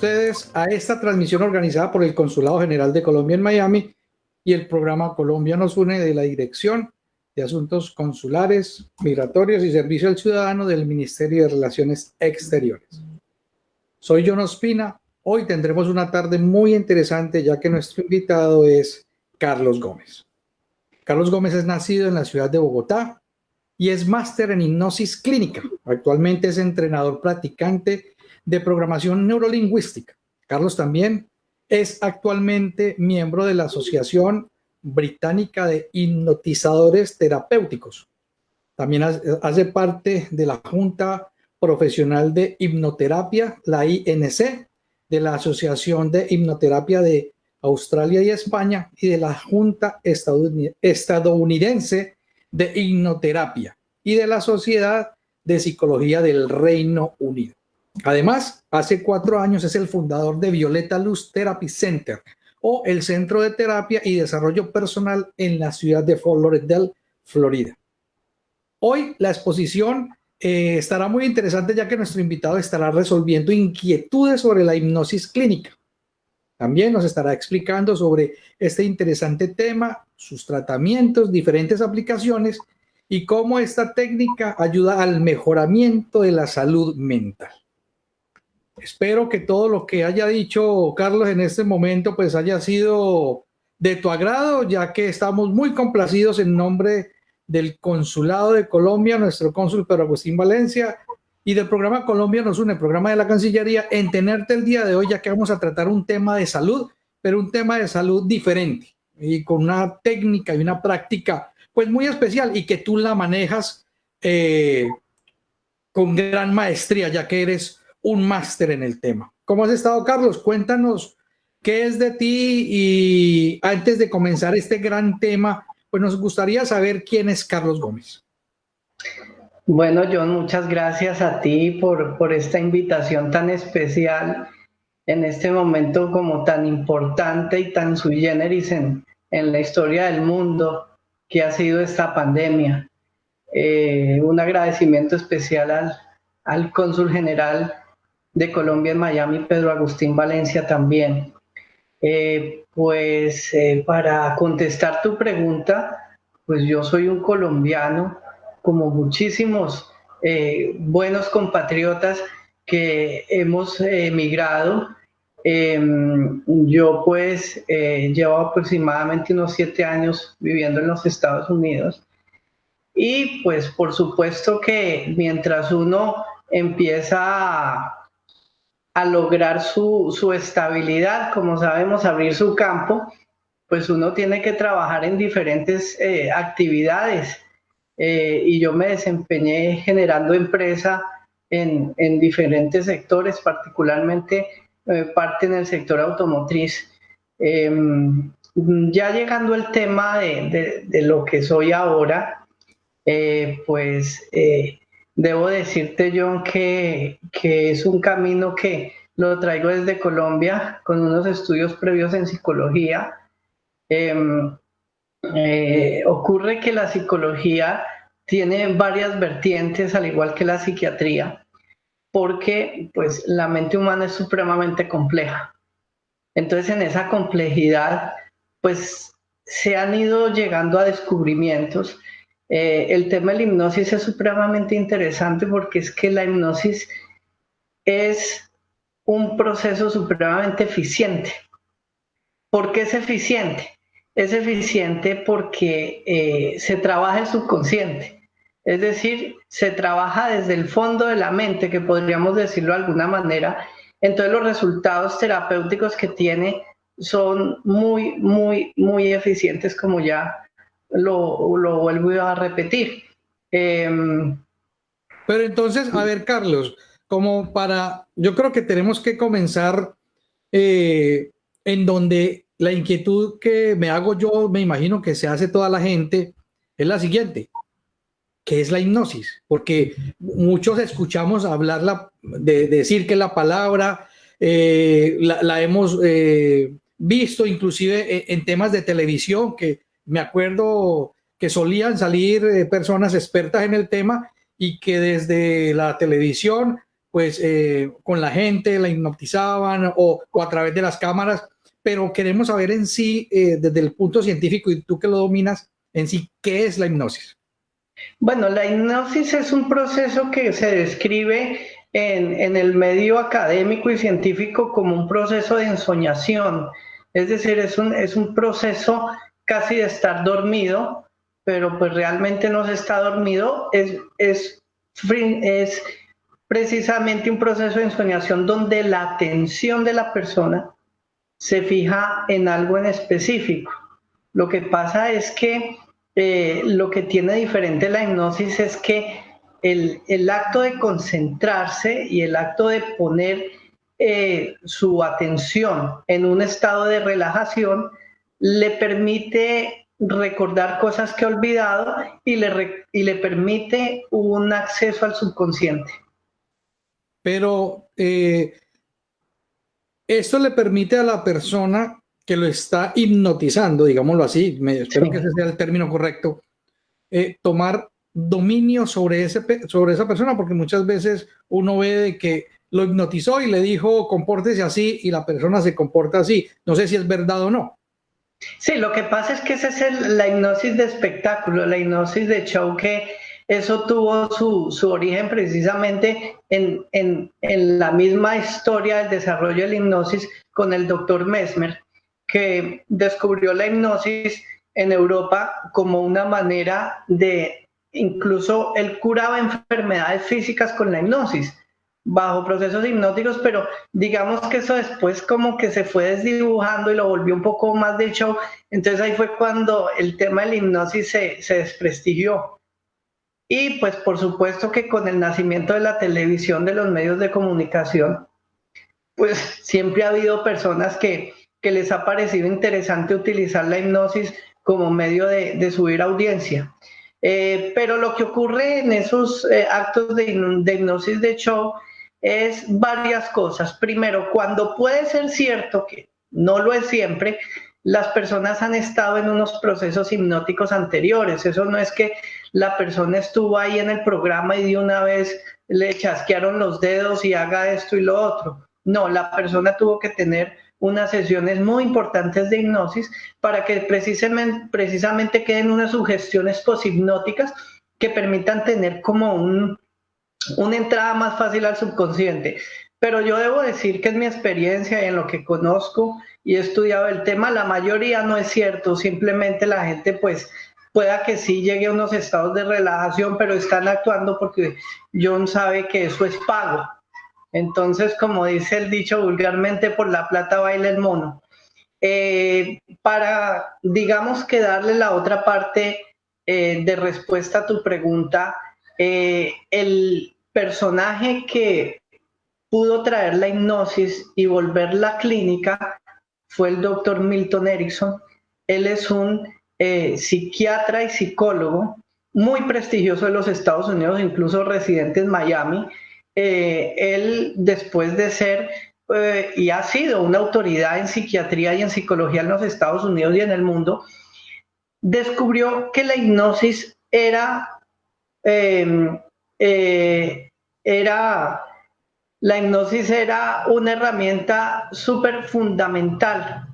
ustedes a esta transmisión organizada por el Consulado General de Colombia en Miami y el programa Colombia nos une de la Dirección de Asuntos Consulares, Migratorios y Servicio al Ciudadano del Ministerio de Relaciones Exteriores. Soy John Ospina. Hoy tendremos una tarde muy interesante ya que nuestro invitado es Carlos Gómez. Carlos Gómez es nacido en la ciudad de Bogotá y es máster en hipnosis clínica. Actualmente es entrenador practicante de programación neurolingüística. Carlos también es actualmente miembro de la Asociación Británica de Hipnotizadores Terapéuticos. También hace parte de la Junta Profesional de Hipnoterapia, la INC, de la Asociación de Hipnoterapia de Australia y España y de la Junta Estadounidense de Hipnoterapia y de la Sociedad de Psicología del Reino Unido. Además, hace 4 años es el fundador de Violeta Luz Therapy Center, o el Centro de Terapia y Desarrollo Personal en la ciudad de Fort Lauderdale, Florida. Hoy la exposición estará muy interesante ya que nuestro invitado estará resolviendo inquietudes sobre la hipnosis clínica. También nos estará explicando sobre este interesante tema, sus tratamientos, diferentes aplicaciones y cómo esta técnica ayuda al mejoramiento de la salud mental. Espero que todo lo que haya dicho Carlos en este momento pues haya sido de tu agrado, ya que estamos muy complacidos en nombre del Consulado de Colombia, nuestro cónsul Pedro Agustín Valencia, y del programa Colombia nos une, el programa de la Cancillería, en tenerte el día de hoy, ya que vamos a tratar un tema de salud, pero un tema de salud diferente y con una técnica y una práctica pues muy especial y que tú la manejas con gran maestría, ya que eres un máster en el tema. ¿Cómo has estado, Carlos? Cuéntanos qué es de ti y antes de comenzar este gran tema, pues nos gustaría saber quién es Carlos Gómez. Bueno, John, muchas gracias a ti por esta invitación tan especial en este momento como tan importante y tan sui generis en la historia del mundo que ha sido esta pandemia. Un agradecimiento especial al cónsul general de Colombia en Miami, Pedro Agustín Valencia también. Para contestar tu pregunta, pues yo soy un colombiano, como muchísimos buenos compatriotas que hemos emigrado. Yo pues llevo aproximadamente unos 7 años viviendo en los Estados Unidos y pues por supuesto que mientras uno empieza a lograr su estabilidad, como sabemos, abrir su campo, pues uno tiene que trabajar en diferentes actividades. Y yo me desempeñé generando empresa en diferentes sectores, particularmente parte en el sector automotriz. Ya llegando al tema de lo que soy ahora, debo decirte, John, que es un camino que lo traigo desde Colombia con unos estudios previos en psicología. Ocurre que la psicología tiene varias vertientes, al igual que la psiquiatría, porque pues la mente humana es supremamente compleja. Entonces, en esa complejidad, pues se han ido llegando a descubrimientos. El tema de la hipnosis es supremamente interesante porque es que la hipnosis es un proceso supremamente eficiente. ¿Por qué es eficiente? Es eficiente porque se trabaja el subconsciente, es decir, se trabaja desde el fondo de la mente, que podríamos decirlo de alguna manera. Entonces los resultados terapéuticos que tiene son muy, muy, muy eficientes, como ya lo vuelvo a repetir. Pero entonces, a ver, Carlos, yo creo que tenemos que comenzar en donde la inquietud que me hago yo, me imagino que se hace toda la gente, es la siguiente. ¿Qué es la hipnosis? Porque muchos escuchamos hablar de decir que la palabra la hemos visto inclusive en temas de televisión, que me acuerdo que solían salir personas expertas en el tema y que desde la televisión pues con la gente, la hipnotizaban o a través de las cámaras, pero queremos saber en sí, desde el punto científico, y tú que lo dominas, en sí, ¿qué es la hipnosis? Bueno, la hipnosis es un proceso que se describe en el medio académico y científico como un proceso de ensoñación. Es decir, es un proceso casi de estar dormido, pero pues realmente no se está dormido. Es precisamente un proceso de ensoñación donde la atención de la persona se fija en algo en específico. Lo que pasa es que lo que tiene diferente la hipnosis es que el acto de concentrarse y el acto de poner su atención en un estado de relajación le permite recordar cosas que ha olvidado y le permite un acceso al subconsciente. Pero esto le permite a la persona que lo está hipnotizando, digámoslo así, espero que ese sea el término correcto, tomar dominio sobre esa persona, porque muchas veces uno ve de que lo hipnotizó y le dijo compórtese así y la persona se comporta así. No sé si es verdad o no. Sí, lo que pasa es que esa es la hipnosis de espectáculo, la hipnosis de show, que eso tuvo su origen precisamente en la misma historia del desarrollo de la hipnosis con el doctor Mesmer, que descubrió la hipnosis en Europa como una manera de, incluso él curaba enfermedades físicas con la hipnosis bajo procesos hipnóticos, pero digamos que eso después como que se fue desdibujando y lo volvió un poco más de show. Entonces ahí fue cuando el tema de la hipnosis se desprestigió. Y pues por supuesto que con el nacimiento de la televisión, de los medios de comunicación, pues siempre ha habido personas que les ha parecido interesante utilizar la hipnosis como medio de subir audiencia. Pero lo que ocurre en esos actos de hipnosis de show es varias cosas. Primero, cuando puede ser cierto, que no lo es siempre, las personas han estado en unos procesos hipnóticos anteriores. Eso no es que la persona estuvo ahí en el programa y de una vez le chasquearon los dedos y haga esto y lo otro. No, la persona tuvo que tener unas sesiones muy importantes de hipnosis para que precisamente queden unas sugestiones poshipnóticas que permitan tener como una entrada más fácil al subconsciente. Pero yo debo decir que en mi experiencia y en lo que conozco y he estudiado el tema, la mayoría no es cierto, simplemente la gente pues pueda que sí llegue a unos estados de relajación, pero están actuando porque John sabe que eso es pago. Entonces, como dice el dicho vulgarmente, por la plata baila el mono. Para, digamos que darle la otra parte de respuesta a tu pregunta, el personaje que pudo traer la hipnosis y volverla clínica fue el doctor Milton Erickson. Él es un psiquiatra y psicólogo muy prestigioso de los Estados Unidos, incluso residente en Miami. Él, después de ser y ha sido una autoridad en psiquiatría y en psicología en los Estados Unidos y en el mundo, descubrió que la hipnosis eh, eh, la hipnosis era una herramienta súper fundamental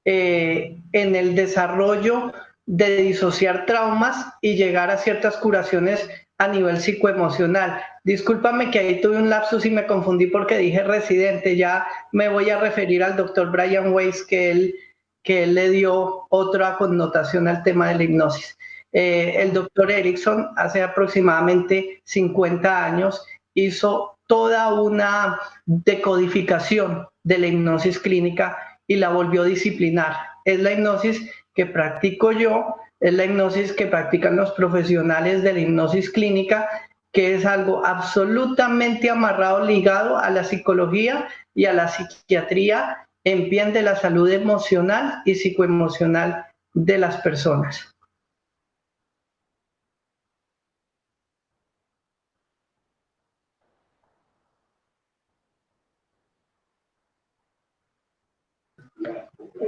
en el desarrollo de disociar traumas y llegar a ciertas curaciones a nivel psicoemocional. Discúlpame que ahí tuve un lapsus y me confundí porque dije residente. Ya me voy a referir al doctor Brian Weiss, que él le dio otra connotación al tema de la hipnosis. El doctor Erickson hace aproximadamente 50 años hizo toda una decodificación de la hipnosis clínica y la volvió disciplinar. Es la hipnosis que practico yo, es la hipnosis que practican los profesionales de la hipnosis clínica, que es algo absolutamente amarrado, ligado a la psicología y a la psiquiatría en bien de la salud emocional y psicoemocional de las personas.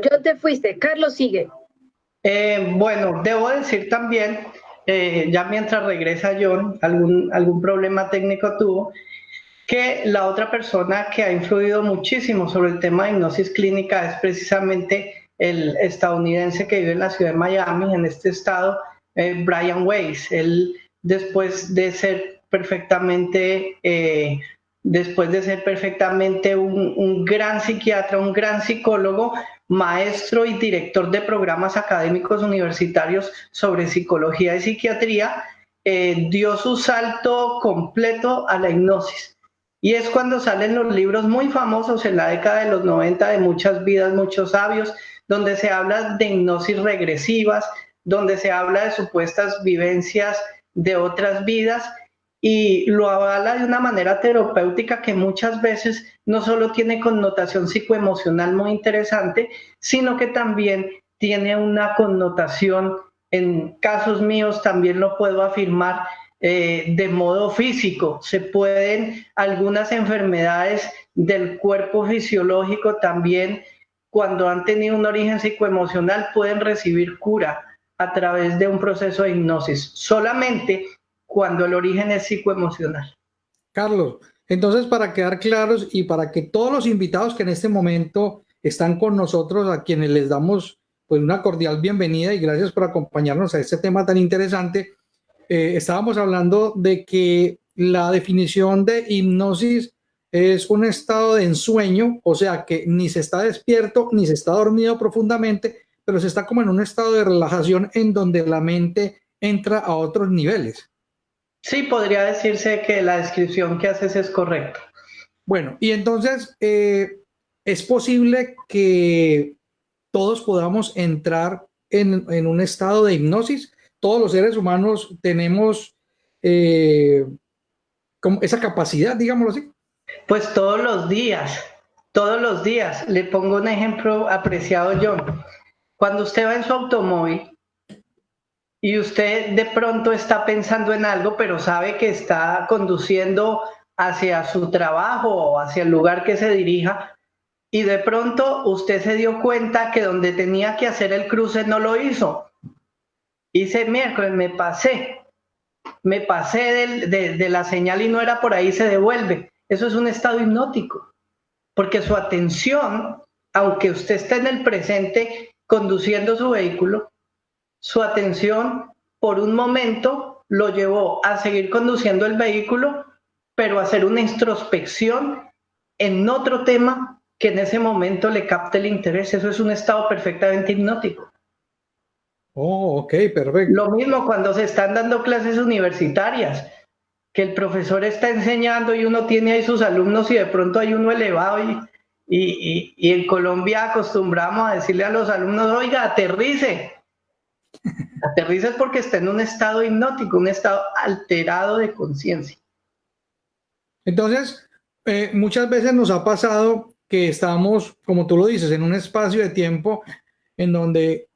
Yo te fuiste, Carlos sigue. Bueno, debo decir también, ya mientras regresa John, algún problema técnico tuvo, que la otra persona que ha influido muchísimo sobre el tema de hipnosis clínica es precisamente el estadounidense que vive en la ciudad de Miami, en este estado, Brian Weiss. Él, después de ser perfectamente un gran psiquiatra, un gran psicólogo, maestro y director de programas académicos universitarios sobre psicología y psiquiatría, dio su salto completo a la hipnosis. Y es cuando salen los libros muy famosos en la década de los 90 de Muchas vidas, muchos sabios, donde se habla de hipnosis regresivas, donde se habla de supuestas vivencias de otras vidas, y lo avala de una manera terapéutica que muchas veces no solo tiene connotación psicoemocional muy interesante, sino que también tiene una connotación, en casos míos también lo puedo afirmar, de modo físico. Se pueden algunas enfermedades del cuerpo fisiológico también, cuando han tenido un origen psicoemocional, pueden recibir cura a través de un proceso de hipnosis, solamente cuando el origen es psicoemocional. Carlos, entonces para quedar claros y para que todos los invitados que en este momento están con nosotros, a quienes les damos pues una cordial bienvenida y gracias por acompañarnos a este tema tan interesante, estábamos hablando de que la definición de hipnosis es un estado de ensueño, o sea que ni se está despierto ni se está dormido profundamente, pero se está como en un estado de relajación en donde la mente entra a otros niveles. Sí, podría decirse que la descripción que haces es correcta. Bueno, y entonces es posible que todos podamos entrar en un estado de hipnosis. Todos los seres humanos tenemos como esa capacidad, digámoslo así. Pues todos los días. Le pongo un ejemplo, apreciado John. Cuando usted va en su automóvil y usted de pronto está pensando en algo, pero sabe que está conduciendo hacia su trabajo o hacia el lugar que se dirija, y de pronto usted se dio cuenta que donde tenía que hacer el cruce no lo hizo. Dice, miércoles, me pasé de la señal y no era por ahí, se devuelve. Eso es un estado hipnótico, porque su atención, aunque usted esté en el presente conduciendo su vehículo, su atención por un momento lo llevó a seguir conduciendo el vehículo, pero a hacer una introspección en otro tema que en ese momento le capte el interés. Eso es un estado perfectamente hipnótico. Oh, ok, perfecto. Lo mismo cuando se están dando clases universitarias, que el profesor está enseñando y uno tiene ahí sus alumnos y de pronto hay uno elevado y en Colombia acostumbramos a decirle a los alumnos, oiga, aterrice. Aterriza es porque está en un estado hipnótico, un estado alterado de conciencia. Entonces, muchas veces nos ha pasado que estamos, como tú lo dices, en un espacio de tiempo en donde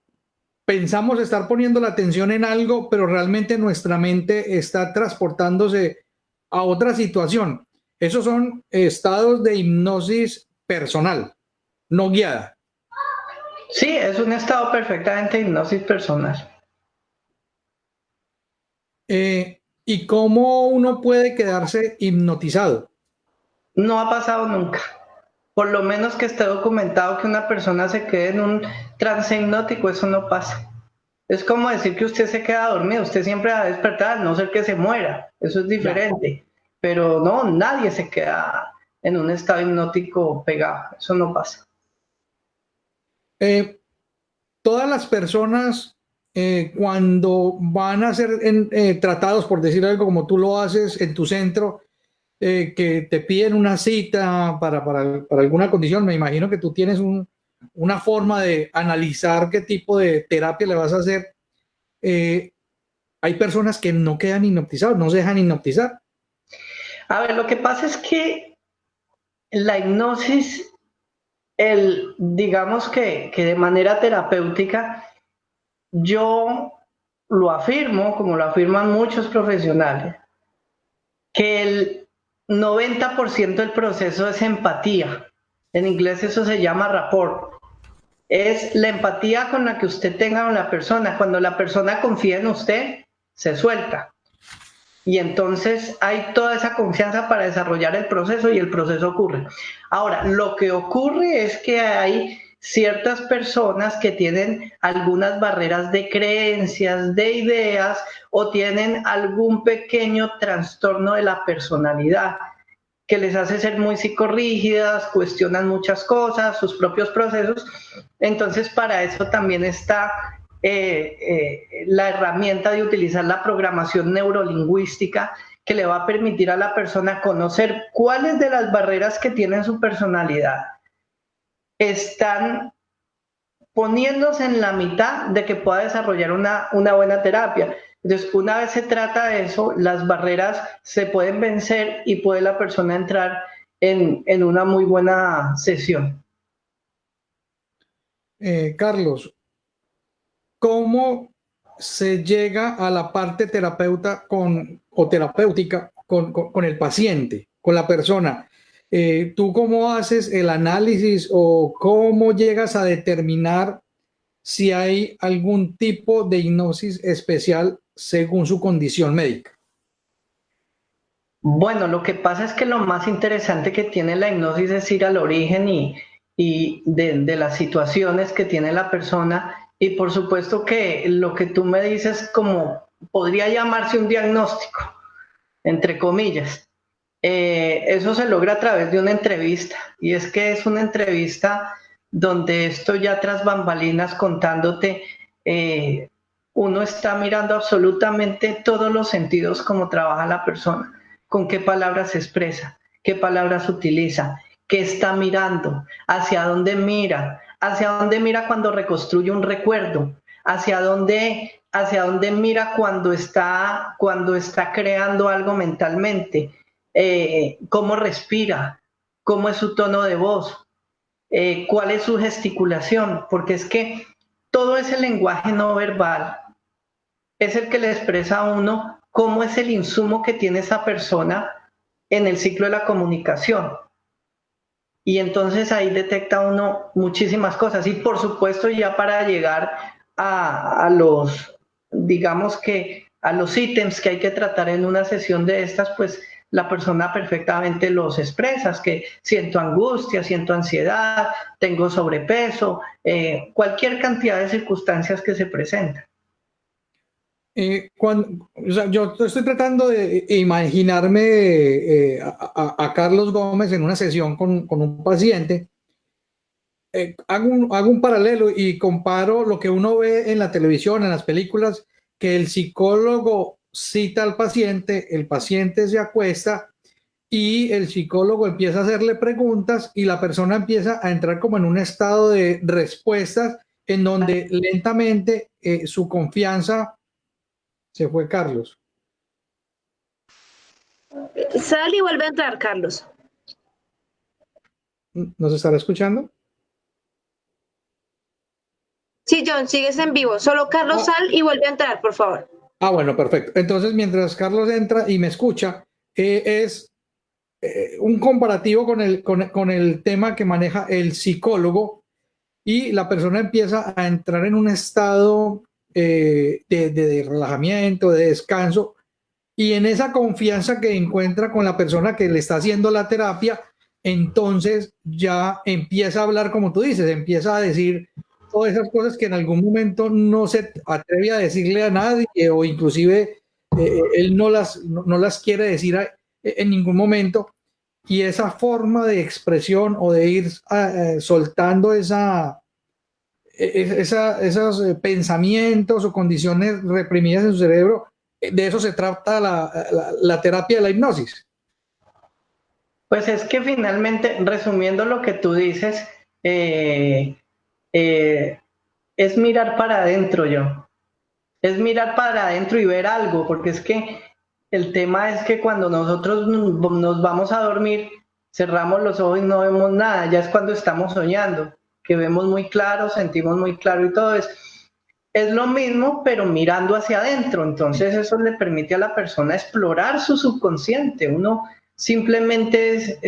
pensamos estar poniendo la atención en algo, pero realmente nuestra mente está transportándose a otra situación. Esos son estados de hipnosis personal, no guiada. Sí, es un estado perfectamente de hipnosis personal. ¿Y cómo uno puede quedarse hipnotizado? No ha pasado nunca. Por lo menos que esté documentado que una persona se quede en un trance hipnótico, eso no pasa. Es como decir que usted se queda dormido, usted siempre va a despertar, a no ser que se muera, eso es diferente. Pero no, nadie se queda en un estado hipnótico pegado, eso no pasa. Todas las personas cuando van a ser tratados, por decir algo como tú lo haces en tu centro, que te piden una cita para alguna condición, me imagino que tú tienes una forma de analizar qué tipo de terapia le vas a hacer. Hay personas que no quedan hipnotizados, no se dejan hipnotizar. A ver, lo que pasa es que la hipnosis, digamos que de manera terapéutica, yo lo afirmo, como lo afirman muchos profesionales, que el 90% del proceso es empatía. En inglés eso se llama rapport. Es la empatía con la que usted tenga con la persona. Cuando la persona confía en usted, se suelta. Y entonces hay toda esa confianza para desarrollar el proceso y el proceso ocurre. Ahora, lo que ocurre es que hay ciertas personas que tienen algunas barreras de creencias, de ideas, o tienen algún pequeño trastorno de la personalidad que les hace ser muy psicorrígidas, cuestionan muchas cosas, sus propios procesos. Entonces, para eso también está la herramienta de utilizar la programación neurolingüística, que le va a permitir a la persona conocer cuáles de las barreras que tiene en su personalidad están poniéndose en la mitad de que pueda desarrollar una buena terapia. Entonces, una vez se trata de eso, las barreras se pueden vencer y puede la persona entrar en una muy buena sesión. Carlos, ¿cómo se llega a la parte terapeuta terapéutica con el paciente, con la persona? ¿Tú cómo haces el análisis o cómo llegas a determinar si hay algún tipo de hipnosis especial según su condición médica? Bueno, lo que pasa es que lo más interesante que tiene la hipnosis es ir al origen y de las situaciones que tiene la persona, y por supuesto que lo que tú me dices como podría llamarse un diagnóstico, entre comillas. Eso se logra a través de una entrevista, y es que es una entrevista donde estoy ya tras bambalinas contándote, uno está mirando absolutamente todos los sentidos, cómo trabaja la persona, con qué palabras se expresa, qué palabras utiliza, qué está mirando, hacia dónde mira cuando reconstruye un recuerdo, hacia dónde mira cuando está creando algo mentalmente, cómo respira, cómo es su tono de voz, cuál es su gesticulación, porque es que todo ese lenguaje no verbal es el que le expresa a uno cómo es el insumo que tiene esa persona en el ciclo de la comunicación. Y entonces ahí detecta uno muchísimas cosas. Y por supuesto, ya para llegar a los, digamos que a los ítems que hay que tratar en una sesión de estas, pues la persona perfectamente los expresa, que siento angustia, siento ansiedad, tengo sobrepeso, cualquier cantidad de circunstancias que se presentan. O sea, yo estoy tratando de imaginarme a Carlos Gómez en una sesión con un paciente. Hago un paralelo y comparo lo que uno ve en la televisión, en las películas, que el psicólogo cita al paciente, el paciente se acuesta y el psicólogo empieza a hacerle preguntas y la persona empieza a entrar como en un estado de respuestas en donde lentamente su confianza. Se fue Carlos. Sal y vuelve a entrar, Carlos. ¿Nos estará escuchando? Sí, John, sigues en vivo. Solo Carlos, sal y vuelve a entrar, por favor. Bueno, perfecto. Entonces, mientras Carlos entra y me escucha, es un comparativo con el tema que maneja el psicólogo, y la persona empieza a entrar en un estado de relajamiento, de descanso, y en esa confianza que encuentra con la persona que le está haciendo la terapia, entonces ya empieza a hablar, como tú dices, empieza a decir todas esas cosas que en algún momento no se atreve a decirle a nadie, o inclusive él no las quiere decir en ningún momento. Y esa forma de expresión o de ir soltando esos pensamientos o condiciones reprimidas en su cerebro, de eso se trata la terapia de la hipnosis. Pues es que finalmente, resumiendo lo que tú dices, es mirar para adentro, es mirar para adentro y ver algo, porque es que el tema es que cuando nosotros nos vamos a dormir, cerramos los ojos y no vemos nada, ya es cuando estamos soñando, que vemos muy claro, sentimos muy claro y todo eso. Es lo mismo, pero mirando hacia adentro. Entonces eso le permite a la persona explorar su subconsciente. Uno simplemente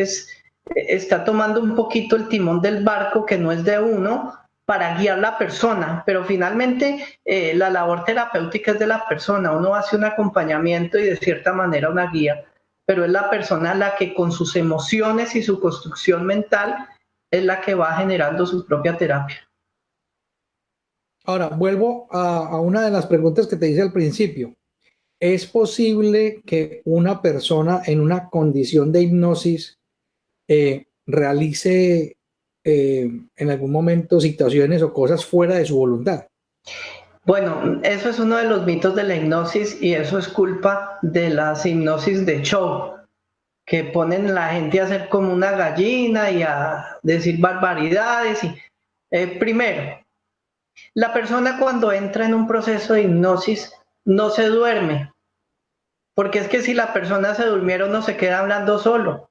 está tomando un poquito el timón del barco que no es de uno, para guiar la persona, pero finalmente la labor terapéutica es de la persona. Uno hace un acompañamiento y de cierta manera una guía, pero es la persona la que con sus emociones y su construcción mental es la que va generando su propia terapia. Ahora, vuelvo a una de las preguntas que te hice al principio. ¿Es posible que una persona en una condición de hipnosis realice en algún momento situaciones o cosas fuera de su voluntad? Bueno, eso es uno de los mitos de la hipnosis y eso es culpa de las hipnosis de show, que ponen a la gente a hacer como una gallina y a decir barbaridades. Primero, la persona cuando entra en un proceso de hipnosis no se duerme, porque es que si la persona se durmiera uno se queda hablando solo.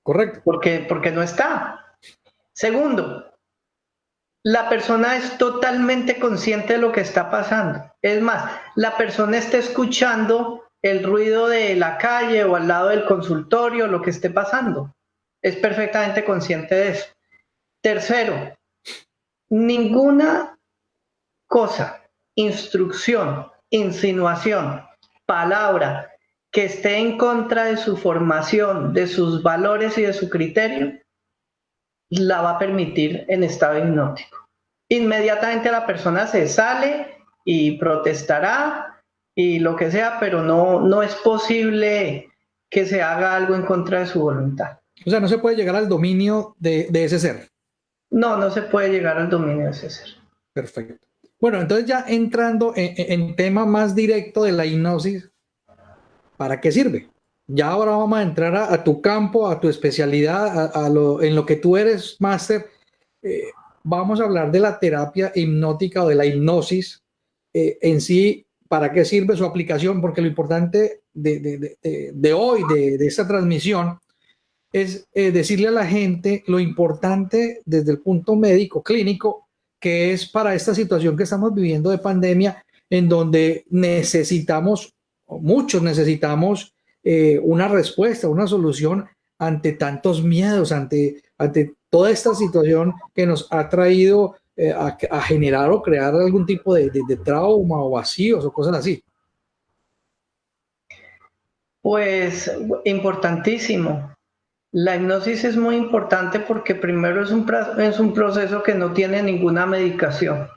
Correcto. Porque no está. Segundo, la persona es totalmente consciente de lo que está pasando. Es más, la persona está escuchando el ruido de la calle o al lado del consultorio, lo que esté pasando. Es perfectamente consciente de eso. Tercero, ninguna cosa, instrucción, insinuación, palabra que esté en contra de su formación, de sus valores y de su criterio, la va a permitir en estado hipnótico. Inmediatamente la persona se sale y protestará y lo que sea, pero no es posible que se haga algo en contra de su voluntad. O sea, no se puede llegar al dominio de ese ser. No se puede llegar al dominio de ese ser. Perfecto. Bueno, entonces ya entrando en tema más directo de la hipnosis, ¿para qué sirve? Ya ahora vamos a entrar a tu campo, a tu especialidad, en lo que tú eres máster. Vamos a hablar de la terapia hipnótica o de la hipnosis en sí, ¿para qué sirve su aplicación? Porque lo importante de hoy, de esta transmisión, es decirle a la gente lo importante desde el punto médico, clínico, que es para esta situación que estamos viviendo de pandemia, en donde necesitamos, muchos necesitamos una respuesta, una solución ante tantos miedos, ante toda esta situación que nos ha traído a generar o crear algún tipo de trauma o vacíos o cosas así. Pues importantísimo. La hipnosis es muy importante porque primero es un proceso que no tiene ninguna medicación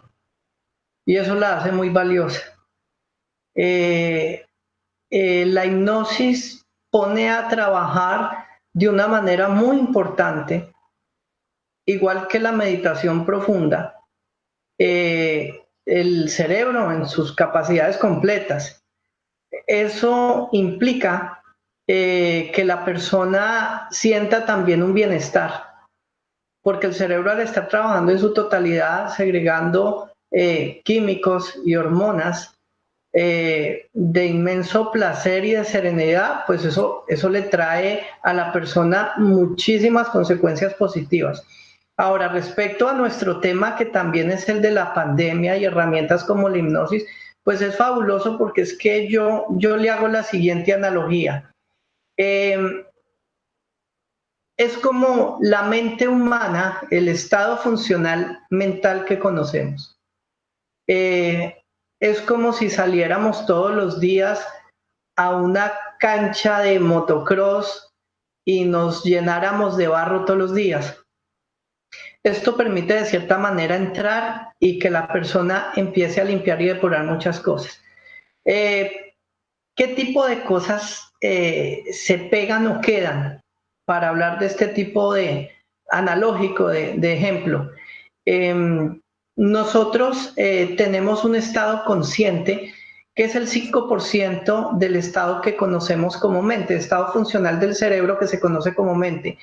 y eso la hace muy valiosa. La hipnosis pone a trabajar de una manera muy importante, igual que la meditación profunda, el cerebro en sus capacidades completas. Eso implica que la persona sienta también un bienestar, porque el cerebro al estar trabajando en su totalidad, segregando químicos y hormonas de inmenso placer y de serenidad, pues eso le trae a la persona muchísimas consecuencias positivas. Ahora, respecto a nuestro tema, que también es el de la pandemia y herramientas como la hipnosis, pues es fabuloso porque es que yo le hago la siguiente analogía. Es como la mente humana, el estado funcional mental que conocemos. Es como si saliéramos todos los días a una cancha de motocross y nos llenáramos de barro todos los días. Esto permite de cierta manera entrar y que la persona empiece a limpiar y depurar muchas cosas. ¿Qué tipo de cosas se pegan o quedan? Para hablar de este tipo de analógico de ejemplo. Nosotros tenemos un estado consciente que es el 5% del estado que conocemos como mente, estado funcional del cerebro que se conoce como mente.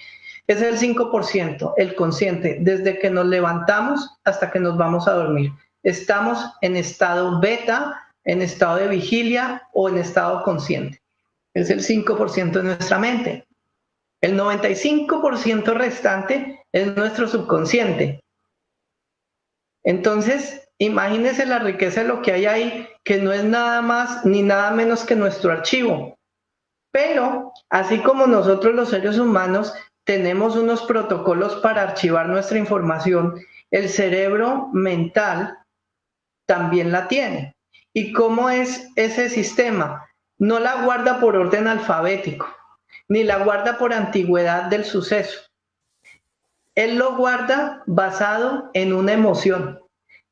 Es el 5%, el consciente, desde que nos levantamos hasta que nos vamos a dormir. Estamos en estado beta, en estado de vigilia o en estado consciente. Es el 5% de nuestra mente. El 95% restante es nuestro subconsciente. Entonces, imagínense la riqueza de lo que hay ahí, que no es nada más ni nada menos que nuestro archivo. Pero, así como nosotros los seres humanos tenemos unos protocolos para archivar nuestra información, el cerebro mental también la tiene. ¿Y cómo es ese sistema? No la guarda por orden alfabético, ni la guarda por antigüedad del suceso. Él lo guarda basado en una emoción.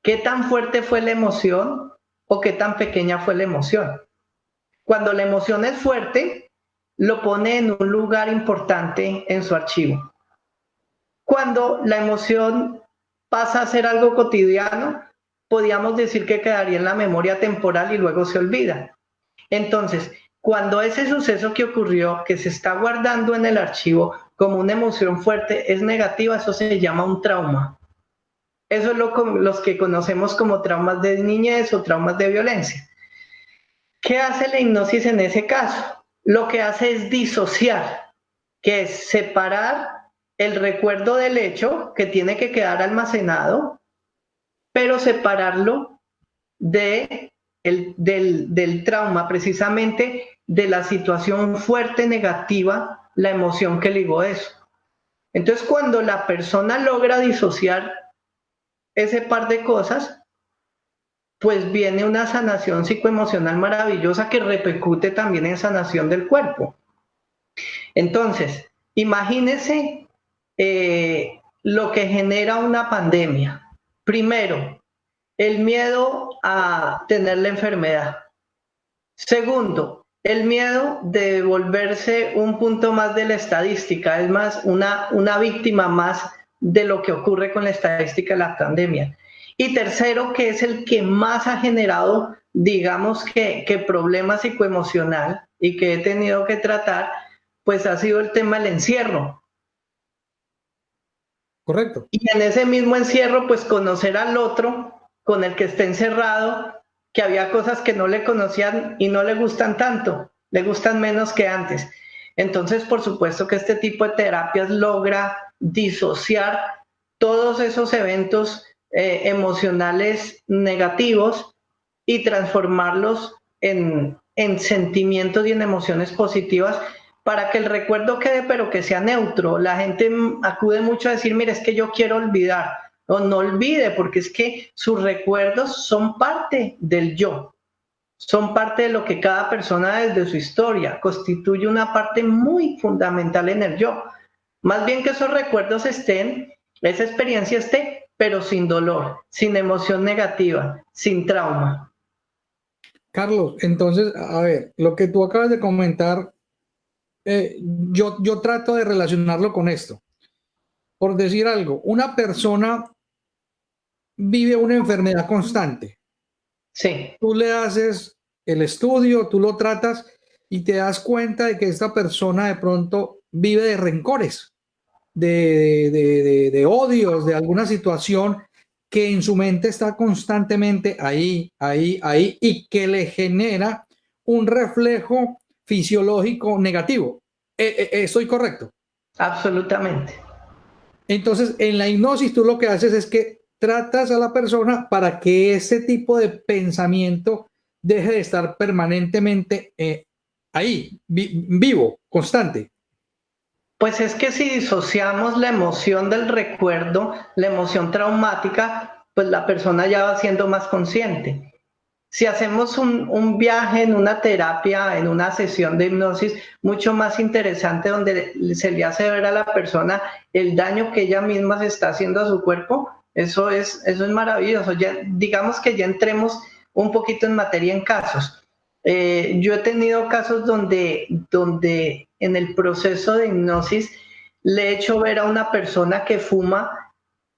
¿Qué tan fuerte fue la emoción o qué tan pequeña fue la emoción? Cuando la emoción es fuerte, lo pone en un lugar importante en su archivo. Cuando la emoción pasa a ser algo cotidiano, podríamos decir que quedaría en la memoria temporal y luego se olvida. Entonces, cuando ese suceso que ocurrió, que se está guardando en el archivo como una emoción fuerte, es negativa, eso se llama un trauma. Eso es los que conocemos como traumas de niñez o traumas de violencia. ¿Qué hace la hipnosis en ese caso? Lo que hace es disociar, que es separar el recuerdo del hecho que tiene que quedar almacenado, pero separarlo del trauma, precisamente de la situación fuerte, negativa, la emoción que ligó eso. Entonces, cuando la persona logra disociar ese par de cosas, pues viene una sanación psicoemocional maravillosa que repercute también en sanación del cuerpo. Entonces, imagínese lo que genera una pandemia. Primero, el miedo a tener la enfermedad. Segundo, el miedo de volverse un punto más de la estadística, es más, una víctima más de lo que ocurre con la estadística de la pandemia. Y tercero, que es el que más ha generado, digamos que problema psicoemocional y que he tenido que tratar, pues ha sido el tema del encierro. Correcto. Y en ese mismo encierro, pues conocer al otro con el que está encerrado, que había cosas que no le conocían y no le gustan tanto, le gustan menos que antes. Entonces, por supuesto que este tipo de terapias logra disociar todos esos eventos emocionales negativos y transformarlos en sentimientos y en emociones positivas para que el recuerdo quede, pero que sea neutro. La gente acude mucho a decir, mire, es que yo quiero olvidar. No olvide, porque es que sus recuerdos son parte del yo, son parte de lo que cada persona desde su historia constituye una parte muy fundamental en el yo. Más bien que esos recuerdos estén, esa experiencia esté, pero sin dolor, sin emoción negativa, sin trauma. Carlos, entonces, a ver, lo que tú acabas de comentar, yo trato de relacionarlo con esto. Por decir algo, una persona vive una enfermedad constante. Sí. Tú le haces el estudio, tú lo tratas y te das cuenta de que esta persona de pronto vive de rencores, de odios, de alguna situación que en su mente está constantemente ahí, y que le genera un reflejo fisiológico negativo. ¿Estoy correcto? Absolutamente. Entonces, en la hipnosis tú lo que haces es que tratas a la persona para que ese tipo de pensamiento deje de estar permanentemente ahí, vivo, constante. Pues es que si disociamos la emoción del recuerdo, la emoción traumática, pues la persona ya va siendo más consciente. Si hacemos un viaje en una terapia, en una sesión de hipnosis mucho más interesante donde se le hace ver a la persona el daño que ella misma se está haciendo a su cuerpo, eso es maravilloso. Ya, digamos que ya entremos un poquito en materia en casos. Yo he tenido casos donde en el proceso de hipnosis le he hecho ver a una persona que fuma,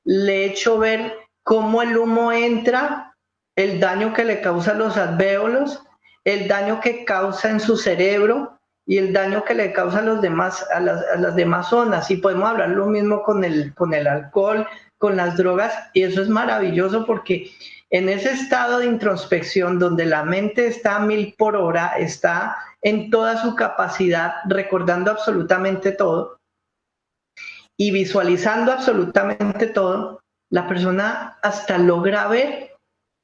le he hecho ver cómo el humo entra, el daño que le causa a los alvéolos, el daño que causa en su cerebro y el daño que le causa a los demás, a las demás zonas. Y podemos hablar lo mismo con el alcohol, con las drogas, y eso es maravilloso porque en ese estado de introspección donde la mente está a 1000 por hora, está en toda su capacidad, recordando absolutamente todo y visualizando absolutamente todo, la persona hasta logra ver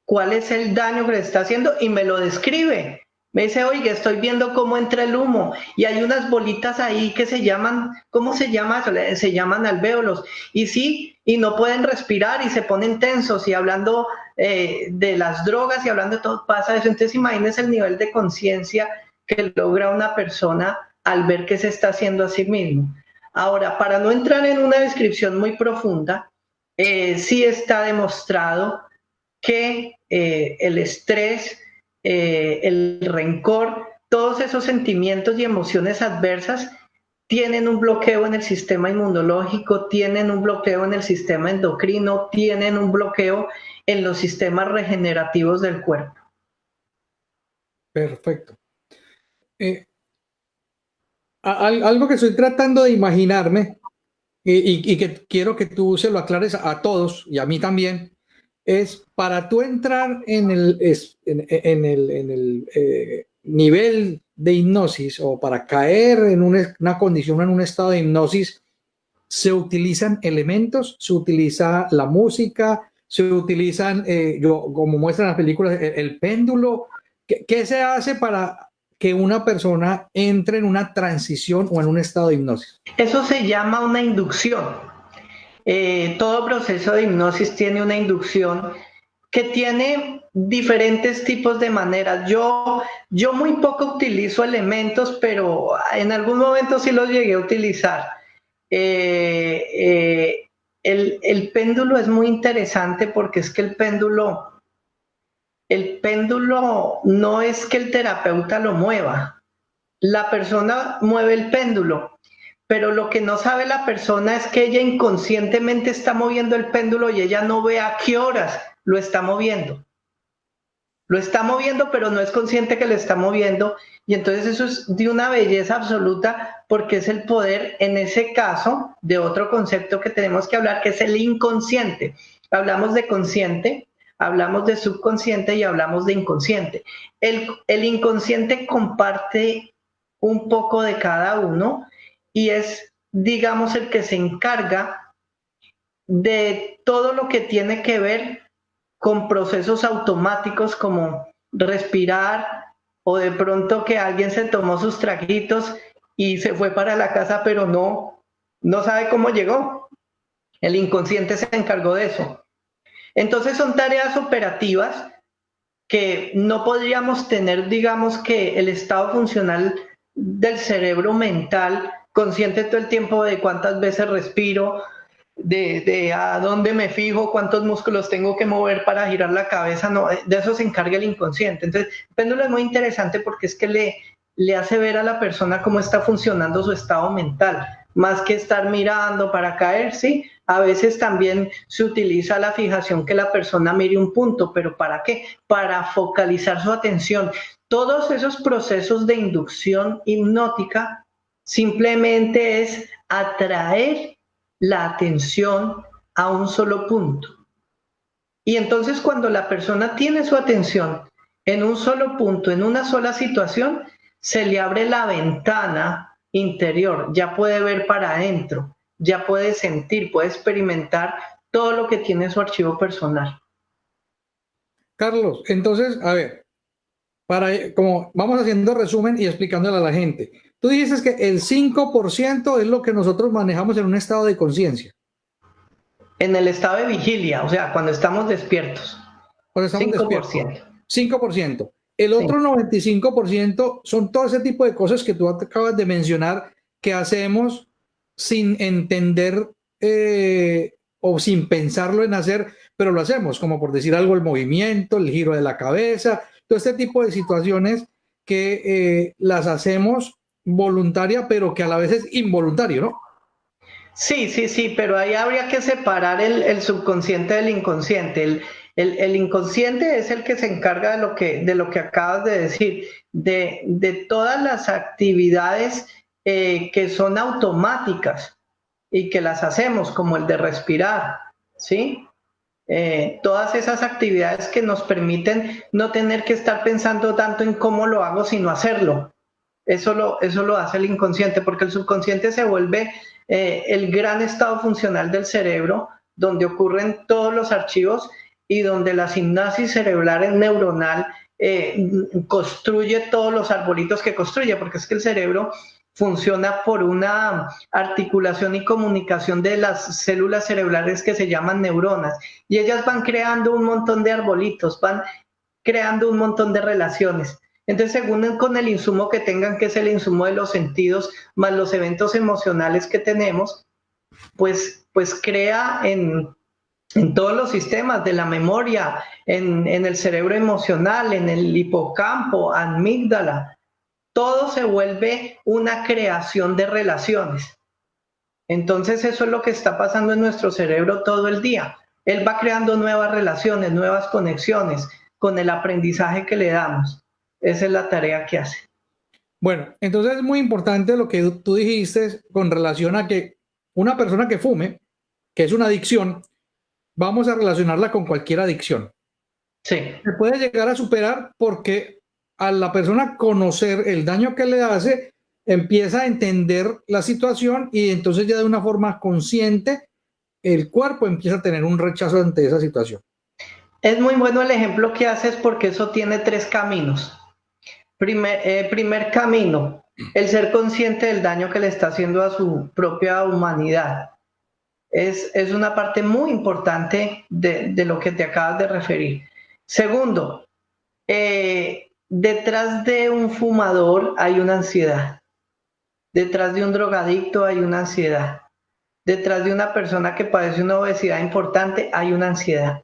cuál es el daño que le está haciendo y me lo describe. Me dice, oye, estoy viendo cómo entra el humo y hay unas bolitas ahí que se llaman, ¿cómo se llama eso? Se llaman alvéolos. Y sí, y no pueden respirar y se ponen tensos y hablando de las drogas y hablando de todo pasa eso. Entonces imagínense el nivel de conciencia que logra una persona al ver que se está haciendo a sí mismo. Ahora, para no entrar en una descripción muy profunda, sí está demostrado que el estrés, el rencor, todos esos sentimientos y emociones adversas tienen un bloqueo en el sistema inmunológico, tienen un bloqueo en el sistema endocrino, tienen un bloqueo en los sistemas regenerativos del cuerpo. Perfecto. Algo que estoy tratando de imaginarme y que quiero que tú se lo aclares a todos y a mí también, es para tú entrar en el nivel de hipnosis o para caer en una condición, en un estado de hipnosis, se utilizan elementos, se utiliza la música, se utilizan, como muestran las películas, el péndulo. ¿Qué se hace para que una persona entre en una transición o en un estado de hipnosis? Eso se llama una inducción. Todo proceso de hipnosis tiene una inducción que tiene diferentes tipos de maneras. Yo muy poco utilizo elementos, pero en algún momento sí los llegué a utilizar. El péndulo es muy interesante porque es que el péndulo no es que el terapeuta lo mueva, la persona mueve el péndulo, pero lo que no sabe la persona es que ella inconscientemente está moviendo el péndulo y ella no ve a qué horas lo está moviendo. Lo está moviendo, pero no es consciente que lo está moviendo, y entonces eso es de una belleza absoluta porque es el poder, en ese caso, de otro concepto que tenemos que hablar, que es el inconsciente. Hablamos de consciente, hablamos de subconsciente y hablamos de inconsciente. El inconsciente comparte un poco de cada uno y es, digamos, el que se encarga de todo lo que tiene que ver con procesos automáticos como respirar o de pronto que alguien se tomó sus traguitos y se fue para la casa pero no sabe cómo llegó. El inconsciente se encargó de eso. Entonces son tareas operativas que no podríamos tener, digamos, que el estado funcional del cerebro mental, consciente todo el tiempo de cuántas veces respiro, de a dónde me fijo, cuántos músculos tengo que mover para girar la cabeza, no, de eso se encarga el inconsciente. Entonces, el péndulo es muy interesante porque es que le hace ver a la persona cómo está funcionando su estado mental, más que estar mirando para caer, ¿sí? A veces también se utiliza la fijación que la persona mire un punto, pero ¿para qué? Para focalizar su atención. Todos esos procesos de inducción hipnótica simplemente es atraer la atención a un solo punto. Y entonces cuando la persona tiene su atención en un solo punto, en una sola situación, se le abre la ventana interior, ya puede ver para adentro, ya puede sentir, puede experimentar todo lo que tiene su archivo personal. Carlos, entonces, a ver, como vamos haciendo resumen y explicándole a la gente. Tú dices que el 5% es lo que nosotros manejamos en un estado de conciencia. En el estado de vigilia, o sea, cuando estamos despiertos. Cuando estamos 5%. despiertos. 5%. El otro 95% son todo ese tipo de cosas que tú acabas de mencionar que hacemos sin entender o sin pensarlo en hacer, pero lo hacemos, como por decir algo, el movimiento, el giro de la cabeza, todo este tipo de situaciones que las hacemos voluntaria, pero que a la vez es involuntario, ¿no? Sí, pero ahí habría que separar el subconsciente del inconsciente. El inconsciente es el que se encarga de lo que acabas de decir, de todas las actividades que son automáticas y que las hacemos, como el de respirar, ¿sí? Todas esas actividades que nos permiten no tener que estar pensando tanto en cómo lo hago, sino hacerlo. Eso lo hace el inconsciente, porque el subconsciente se vuelve el gran estado funcional del cerebro, donde ocurren todos los archivos y donde la sinapsis cerebral neuronal construye todos los arbolitos que construye, porque es que el cerebro funciona por una articulación y comunicación de las células cerebrales que se llaman neuronas, y ellas van creando un montón de arbolitos, van creando un montón de relaciones. Entonces, según con el insumo que tengan, que es el insumo de los sentidos, más los eventos emocionales que tenemos, pues crea en todos los sistemas de la memoria, en el cerebro emocional, en el hipocampo, amígdala, todo se vuelve una creación de relaciones. Entonces eso es lo que está pasando en nuestro cerebro todo el día. Él va creando nuevas relaciones, nuevas conexiones con el aprendizaje que le damos. Esa es la tarea que hace. Bueno, entonces es muy importante lo que tú dijiste con relación a que una persona que fume, que es una adicción, vamos a relacionarla con cualquier adicción. Sí. Se puede llegar a superar porque a la persona conocer el daño que le hace, empieza a entender la situación y entonces ya de una forma consciente el cuerpo empieza a tener un rechazo ante esa situación. Es muy bueno el ejemplo que haces porque eso tiene 3 caminos. Primer camino, el ser consciente del daño que le está haciendo a su propia humanidad. Es una parte muy importante de lo que te acabas de referir. Segundo, detrás de un fumador hay una ansiedad. Detrás de un drogadicto hay una ansiedad. Detrás de una persona que padece una obesidad importante hay una ansiedad.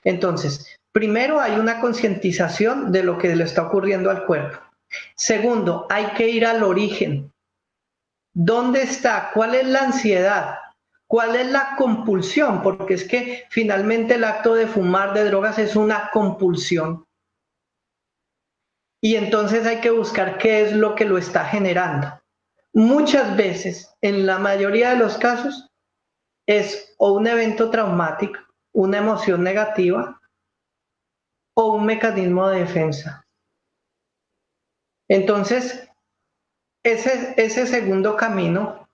Entonces, primero hay una concientización de lo que le está ocurriendo al cuerpo. Segundo, hay que ir al origen. ¿Dónde está? ¿Cuál es la ansiedad? ¿Cuál es la compulsión? Porque es que finalmente el acto de fumar, de drogas, es una compulsión. Y entonces hay que buscar qué es lo que lo está generando. Muchas veces, en la mayoría de los casos, es o un evento traumático, una emoción negativa o un mecanismo de defensa. Entonces, ese segundo camino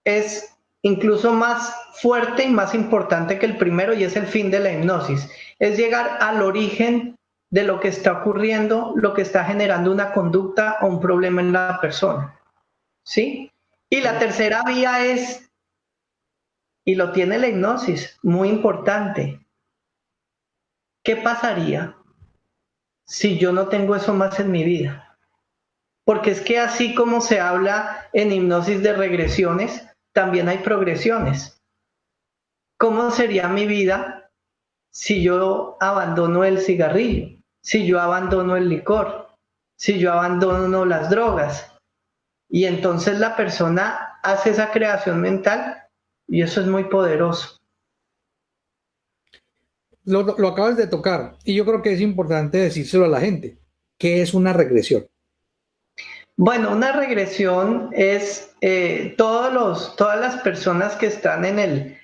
es incluso más fuerte y más importante que el primero, y es el fin de la hipnosis. Es llegar al origen de lo que está ocurriendo, lo que está generando una conducta o un problema en la persona. ¿Sí? Y la tercera vía es, y lo tiene la hipnosis, muy importante. ¿Qué pasaría si yo no tengo eso más en mi vida? Porque es que así como se habla en hipnosis de regresiones, también hay progresiones. ¿Cómo sería mi vida si yo abandono el cigarrillo? Si yo abandono el licor, si yo abandono las drogas. Y entonces la persona hace esa creación mental y eso es muy poderoso. Lo acabas de tocar y yo creo que es importante decírselo a la gente. ¿Qué es una regresión? Bueno, una regresión es todas las personas que están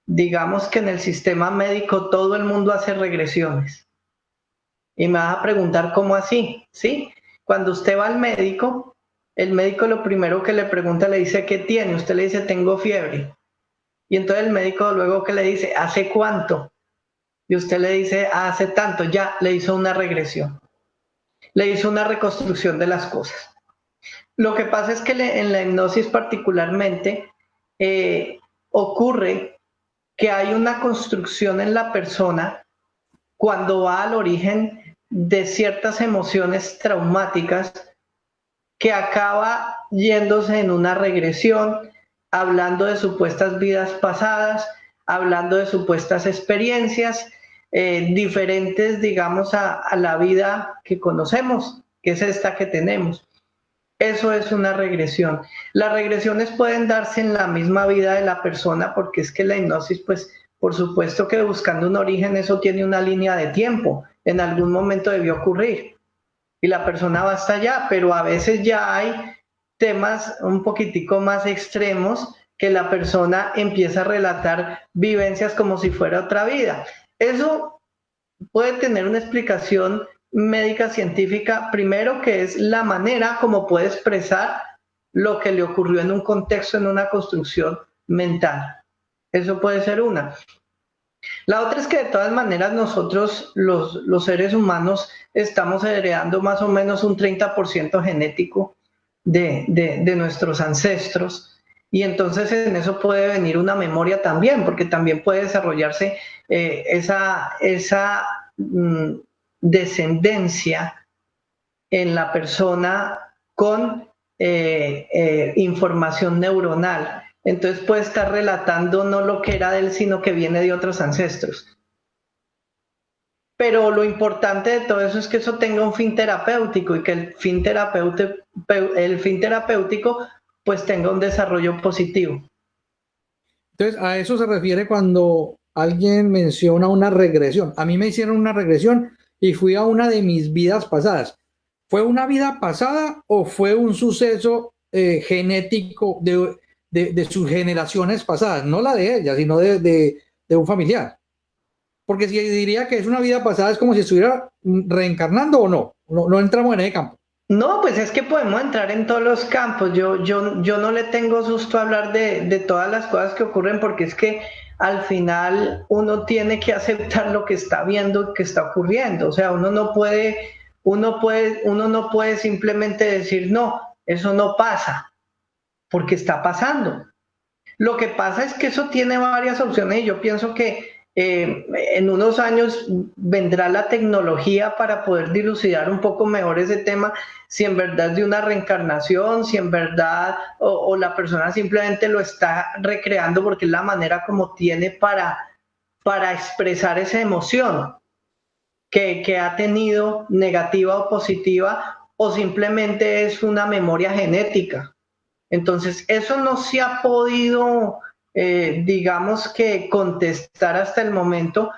digamos que en el sistema médico, todo el mundo hace regresiones. Y me vas a preguntar cómo así, ¿sí? Cuando usted va al médico, el médico lo primero que le pregunta, le dice, ¿qué tiene? Usted le dice, tengo fiebre. Y entonces el médico luego que le dice, ¿hace cuánto? Y usted le dice, hace tanto, ya le hizo una regresión. Le hizo una reconstrucción de las cosas. Lo que pasa es que en la hipnosis particularmente ocurre que hay una construcción en la persona cuando va al origen de ciertas emociones traumáticas que acaba yéndose en una regresión, hablando de supuestas vidas pasadas, hablando de supuestas experiencias diferentes, digamos, a la vida que conocemos, que es esta que tenemos. Eso es una regresión. Las regresiones pueden darse en la misma vida de la persona porque es que la hipnosis, pues, por supuesto que buscando un origen, eso tiene una línea de tiempo. En algún momento debió ocurrir y la persona va hasta allá, pero a veces ya hay temas un poquitico más extremos que la persona empieza a relatar vivencias como si fuera otra vida. Eso puede tener una explicación médica científica, primero que es la manera como puede expresar lo que le ocurrió en un contexto, en una construcción mental. Eso puede ser una. La otra es que de todas maneras nosotros los seres humanos estamos heredando más o menos un 30% genético de nuestros ancestros. Y entonces en eso puede venir una memoria también, porque también puede desarrollarse esa descendencia en la persona con información neuronal. Entonces puede estar relatando no lo que era de él, sino que viene de otros ancestros. Pero lo importante de todo eso es que eso tenga un fin terapéutico y que el fin terapéutico pues tenga un desarrollo positivo. Entonces, a eso se refiere cuando alguien menciona una regresión. A mí me hicieron una regresión y fui a una de mis vidas pasadas. ¿Fue una vida pasada o fue un suceso genético de sus generaciones pasadas? No la de ella, sino de un familiar. Porque si diría que es una vida pasada, es como si estuviera reencarnando o no. No entramos en ese campo. No, pues es que podemos entrar en todos los campos. Yo no le tengo susto a hablar de todas las cosas que ocurren, porque es que al final uno tiene que aceptar lo que está viendo y que está ocurriendo. O sea, uno no puede simplemente decir, no, eso no pasa, porque está pasando. Lo que pasa es que eso tiene varias opciones y yo pienso que en unos años vendrá la tecnología para poder dilucidar un poco mejor ese tema, si en verdad es de una reencarnación, si en verdad o la persona simplemente lo está recreando porque es la manera como tiene para expresar esa emoción que ha tenido, negativa o positiva, o simplemente es una memoria genética. Entonces, eso no se ha podido, digamos que contestar hasta el momento,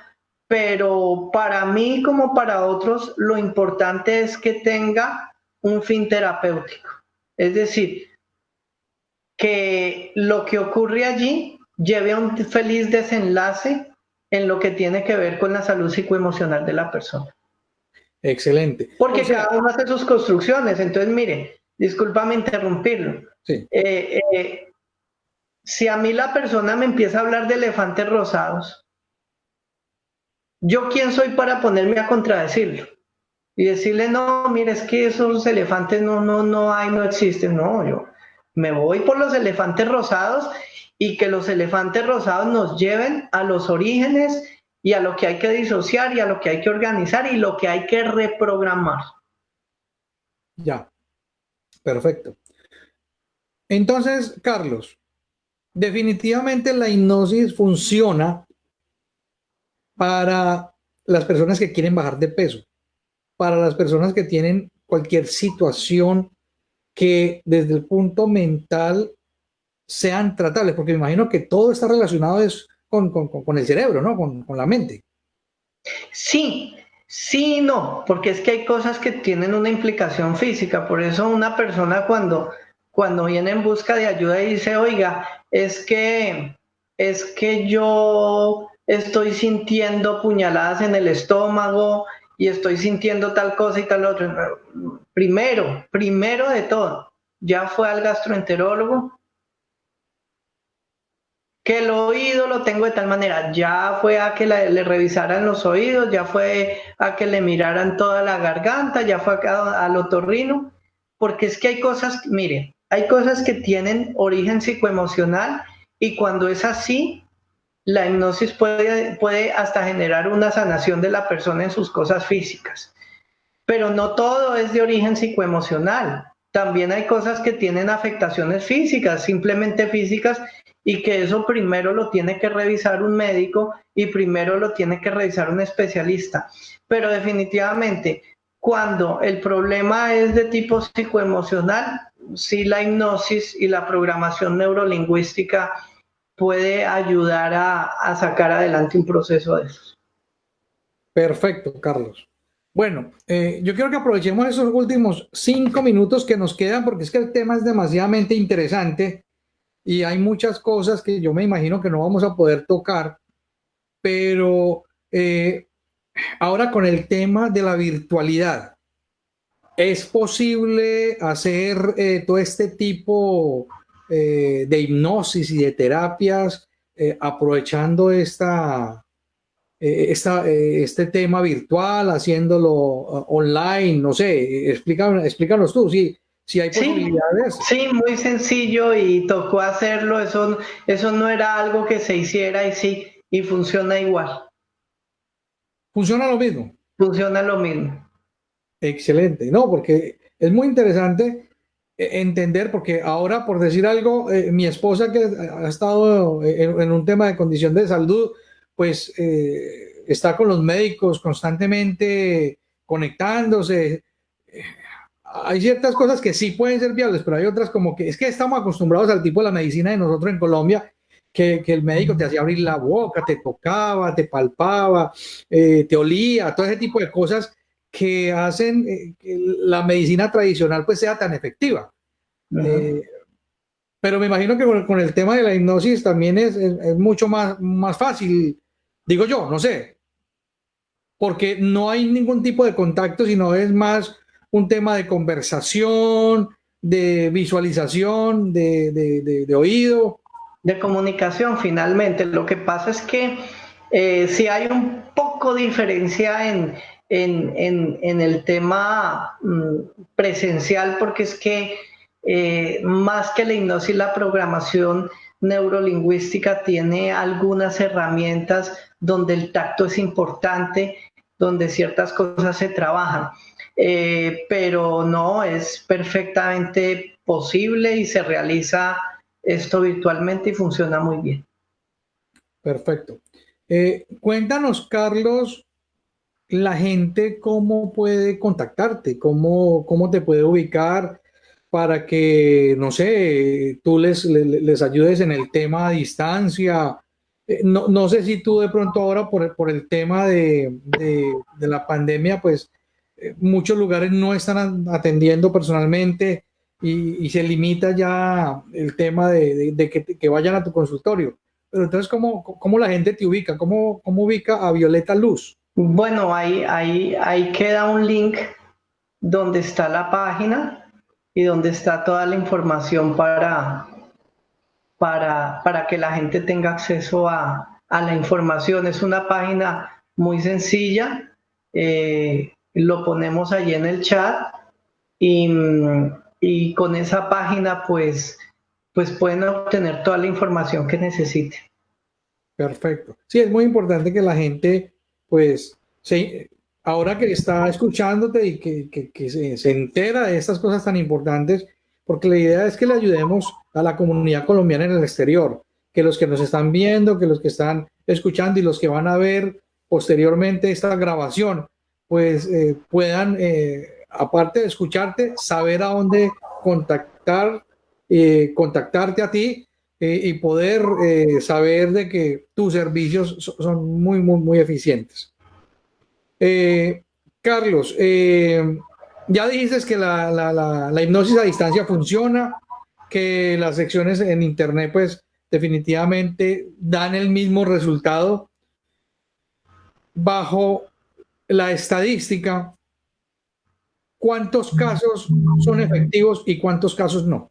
pero para mí como para otros, lo importante es que tenga un fin terapéutico. Es decir, que lo que ocurre allí lleve a un feliz desenlace en lo que tiene que ver con la salud psicoemocional de la persona. Excelente. Porque cada uno hace sus construcciones. Entonces, mire, discúlpame interrumpirlo. Sí. Si a mí la persona me empieza a hablar de elefantes rosados, ¿yo quién soy para ponerme a contradecirlo? Y decirle, no, mire, es que esos elefantes no existen. No, yo me voy por los elefantes rosados y que los elefantes rosados nos lleven a los orígenes y a lo que hay que disociar y a lo que hay que organizar y lo que hay que reprogramar. Ya, perfecto. Entonces, Carlos, definitivamente la hipnosis funciona para las personas que quieren bajar de peso, para las personas que tienen cualquier situación que desde el punto mental sean tratables, porque me imagino que todo está relacionado con el cerebro, ¿no? Con la mente. Sí, sí y no, porque es que hay cosas que tienen una implicación física. Por eso una persona cuando viene en busca de ayuda y dice, oiga, es que yo estoy sintiendo puñaladas en el estómago y estoy sintiendo tal cosa y tal otra. Primero de todo, ya fue al gastroenterólogo, que el oído lo tengo de tal manera, ya fue a que le revisaran los oídos, ya fue a que le miraran toda la garganta, ya fue al otorrino, porque es que hay cosas, mire, hay cosas que tienen origen psicoemocional y cuando es así, la hipnosis puede hasta generar una sanación de la persona en sus cosas físicas. Pero no todo es de origen psicoemocional. También hay cosas que tienen afectaciones físicas, simplemente físicas, y que eso primero lo tiene que revisar un médico y primero lo tiene que revisar un especialista. Pero definitivamente, cuando el problema es de tipo psicoemocional, sí la hipnosis y la programación neurolingüística puede ayudar a sacar adelante un proceso de esos. Perfecto, Carlos. Bueno, yo quiero que aprovechemos esos últimos 5 minutos que nos quedan, porque es que el tema es demasiadamente interesante y hay muchas cosas que yo me imagino que no vamos a poder tocar, pero ahora con el tema de la virtualidad, ¿es posible hacer todo este tipo de hipnosis y de terapias aprovechando este tema virtual, haciéndolo online? No sé, explícanos tú, si hay posibilidades. Sí, muy sencillo y tocó hacerlo, eso no era algo que se hiciera y sí, y funciona igual, Funciona lo mismo. funciona lo mismo. Excelente, no, porque es muy interesante entender, porque ahora, por decir algo, mi esposa que ha estado en un tema de condición de salud, pues está con los médicos constantemente conectándose. Hay ciertas cosas que sí pueden ser viables, pero hay otras como que es que estamos acostumbrados al tipo de la medicina de nosotros en Colombia, que el médico te hacía abrir la boca, te tocaba, te palpaba, te olía, todo ese tipo de cosas que hacen que la medicina tradicional pues sea tan efectiva. Ujú. Pero me imagino que con el tema de la hipnosis también es mucho más fácil, digo yo, no sé, porque no hay ningún tipo de contacto, sino es más un tema de conversación, de visualización, de oído. De comunicación finalmente. Lo que pasa es que si hay un poco diferencia en el tema presencial, porque es que más que la hipnosis, la programación neurolingüística tiene algunas herramientas donde el tacto es importante, donde ciertas cosas se trabajan. Pero no, es perfectamente posible y se realiza esto virtualmente y funciona muy bien. Perfecto. Cuéntanos, Carlos, la gente cómo puede contactarte, cómo te puede ubicar para que, no sé, tú les ayudes en el tema a distancia. No sé si tú de pronto ahora por el tema de la pandemia, pues muchos lugares no están atendiendo personalmente y se limita ya el tema de que vayan a tu consultorio. Pero entonces, ¿cómo la gente te ubica? ¿Cómo ubica a Violeta Luz? Bueno, ahí queda un link donde está la página y donde está toda la información para que la gente tenga acceso a la información. Es una página muy sencilla, lo ponemos allí en el chat y, y con esa página pues pueden obtener toda la información que necesiten. Perfecto. Sí, es muy importante que la gente, pues, ahora que está escuchándote y que se entera de estas cosas tan importantes, porque la idea es que le ayudemos a la comunidad colombiana en el exterior, que los que nos están viendo, que los que están escuchando y los que van a ver posteriormente esta grabación, pues puedan, aparte de escucharte, saber a dónde contactarte a ti y poder saber de que tus servicios son muy eficientes. Carlos, ya dijiste que la hipnosis a distancia funciona, que las secciones en internet pues definitivamente dan el mismo resultado. Bajo la estadística, ¿cuántos casos son efectivos y cuántos casos no?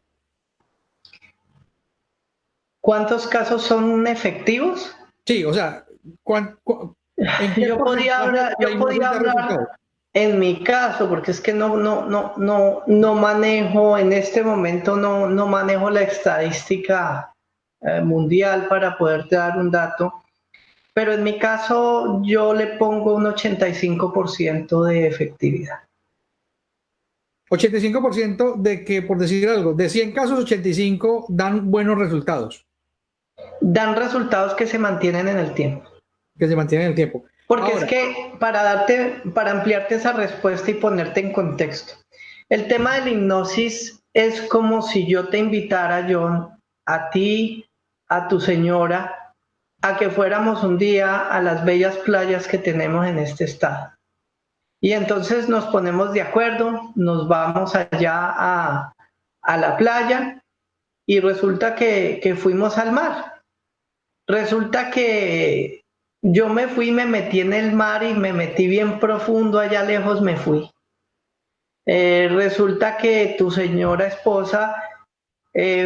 ¿Cuántos casos son efectivos? Sí, o sea, ¿en qué Yo podía porcentaje hablar, la hipnosis da resultados? en mi caso, porque es que no manejo, en este momento no manejo la estadística mundial para poderte dar un dato, pero en mi caso yo le pongo un 85% de efectividad. 85% de que, por decir algo, de 100 casos, 85 dan buenos resultados, Dan resultados que se mantienen en el tiempo. que se mantienen en el tiempo. Porque es Ahora, que para ampliarte esa respuesta y ponerte en contexto, el tema de la hipnosis es como si yo te invitara, John, a ti, a tu señora, a que fuéramos un día a las bellas playas que tenemos en este estado. Y entonces nos ponemos de acuerdo, nos vamos allá a la playa y resulta que fuimos al mar. Resulta que yo me fui, me metí en el mar y me metí bien profundo, allá lejos me fui. Resulta que tu señora esposa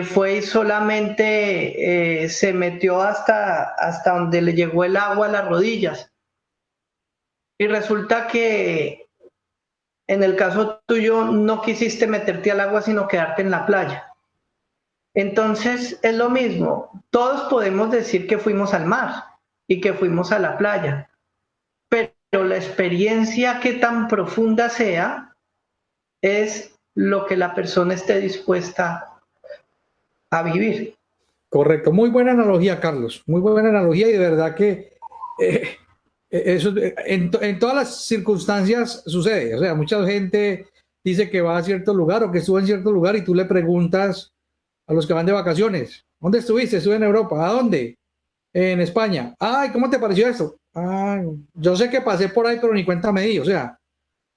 fue y solamente se metió hasta donde le llegó el agua a las rodillas. Y resulta que En el caso tuyo, no quisiste meterte al agua, sino quedarte en la playa. Entonces, es lo mismo. Todos podemos decir que fuimos al mar y que fuimos a la playa, pero la experiencia que tan profunda sea es lo que la persona esté dispuesta a vivir. Correcto, muy buena analogía, Carlos, muy buena analogía y de verdad que eso en todas las circunstancias sucede. O sea, mucha gente dice que va a cierto lugar o que estuvo en cierto lugar y tú le preguntas a los que van de vacaciones, ¿dónde estuviste? Estuve en Europa. ¿A dónde? En España. Ay, ¿cómo te pareció esto? Ah, yo sé que pasé por ahí, pero ni cuenta me di. O sea,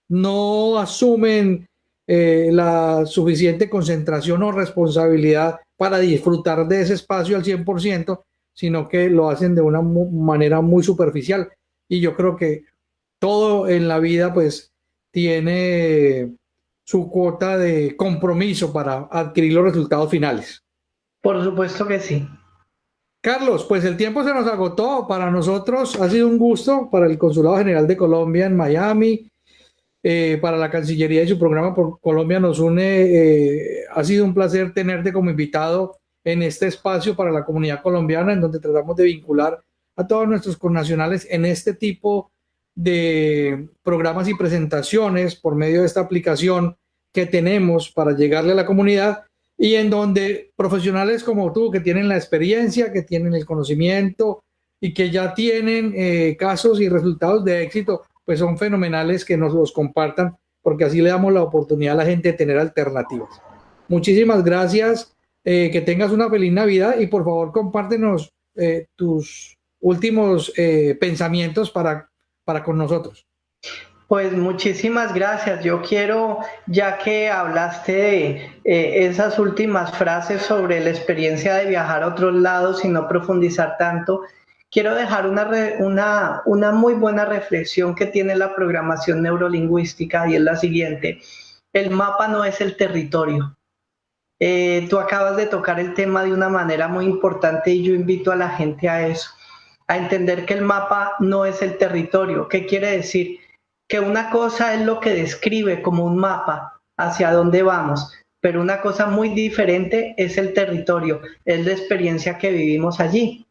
no asumen la suficiente concentración o responsabilidad para disfrutar de ese espacio al 100%, sino que lo hacen de una manera muy superficial. Y yo creo que todo en la vida pues tiene su cuota de compromiso para adquirir los resultados finales. Por supuesto que sí. Carlos, pues el tiempo se nos agotó. Para nosotros ha sido un gusto, para el Consulado General de Colombia en Miami, para la Cancillería y su programa por Colombia nos une. Ha sido un placer tenerte como invitado en este espacio para la comunidad colombiana, en donde tratamos de vincular a todos nuestros connacionales en este tipo de programas y presentaciones por medio de esta aplicación que tenemos para llegarle a la comunidad y en donde profesionales como tú, que tienen la experiencia, que tienen el conocimiento y que ya tienen casos y resultados de éxito, pues son fenomenales que nos los compartan, porque así le damos la oportunidad a la gente de tener alternativas. Muchísimas gracias, que tengas una feliz Navidad y por favor compártenos tus últimos pensamientos para con nosotros. Pues muchísimas gracias. Yo quiero, ya que hablaste de esas últimas frases sobre la experiencia de viajar a otros lados y no profundizar tanto, quiero dejar una muy buena reflexión que tiene la programación neurolingüística y es la siguiente. El mapa no es el territorio. Tú acabas de tocar el tema de una manera muy importante y yo invito a la gente a eso, a entender que el mapa no es el territorio. ¿Qué quiere decir? Que una cosa es lo que describe como un mapa hacia dónde vamos, pero una cosa muy diferente es el territorio, es la experiencia que vivimos allí.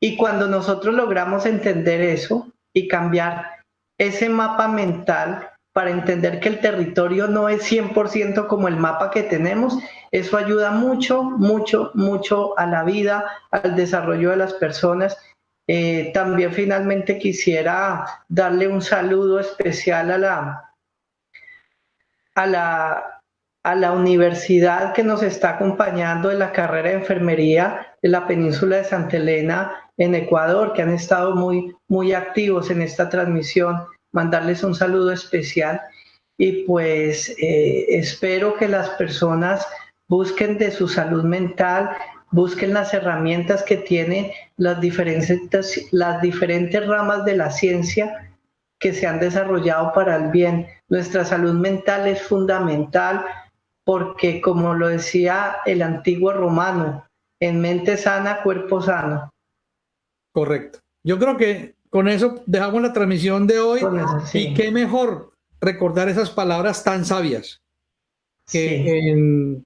Y cuando nosotros logramos entender eso y cambiar ese mapa mental para entender que el territorio no es 100% como el mapa que tenemos, eso ayuda mucho, mucho, mucho a la vida, al desarrollo de las personas. También finalmente quisiera darle un saludo especial a la universidad que nos está acompañando en la carrera de enfermería de la península de Santa Elena en Ecuador, que han estado muy, muy activos en esta transmisión. Mandarles un saludo especial y pues espero que las personas busquen de su salud mental, busquen las herramientas que tienen las diferentes ramas de la ciencia que se han desarrollado para el bien. Nuestra salud mental es fundamental porque, como lo decía el antiguo romano, en mente sana, cuerpo sano. Correcto. Yo creo que con eso dejamos la transmisión de hoy. Eso, sí. Y qué mejor recordar esas palabras tan sabias que Sí. en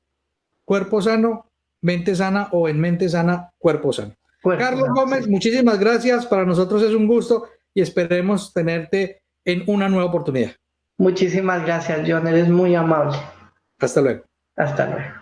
cuerpo sano, mente sana o en mente sana, cuerpo sano. Carlos Gómez, sí. Muchísimas gracias. Para nosotros es un gusto y esperemos tenerte en una nueva oportunidad. Muchísimas gracias, John. Eres muy amable. Hasta luego. Hasta luego.